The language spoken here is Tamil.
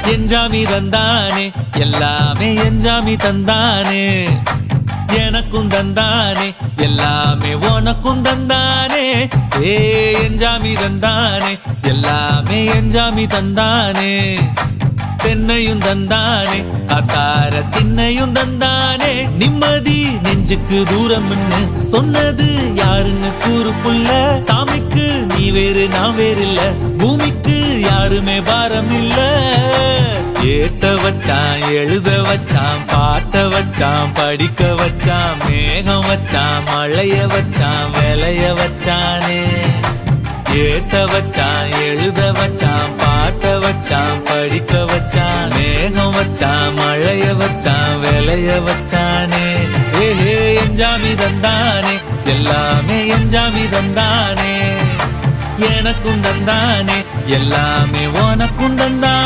எஞ்சாமி தந்தானே எல்லாமே எஞ்சாமி தந்தானே எனக்கும் தந்தானே எல்லாமே உனக்கும் தந்தானே ஏ எஞ்சாமி தந்தானே எல்லாமே எஞ்சாமி தந்தானே தென்னையும் தந்தானே காத்தார திண்ணையும் தந்தானே நிம்மதி நெஞ்சுக்கு தூரம்னு சொன்னது யாருன்னு கூறு புள்ள சாமிக்கு நீ வேறு நான் வேறு இல்ல பூமிக்கு யாருமே பாரம் இல்ல ஏத்த வச்சான் எழுத வச்சான் பாட்ட வச்சான் படிக்க வச்சான் மேகம் வச்சான் மழைய வச்சான் விளைய வச்சானே ஏத்த வச்சான் எழுத வச்சான் பாட்ட வச்சான் படிக்க வச்சான் மேகம் வச்சான் மழைய வச்சான் விளைய வச்சானே ஏஹே எஞ்சாமி தந்தானே எல்லாமே எஞ்சாமி தந்தானே எனக்கும் தந்தானே எல்லாமே உனக்கும் தந்தானே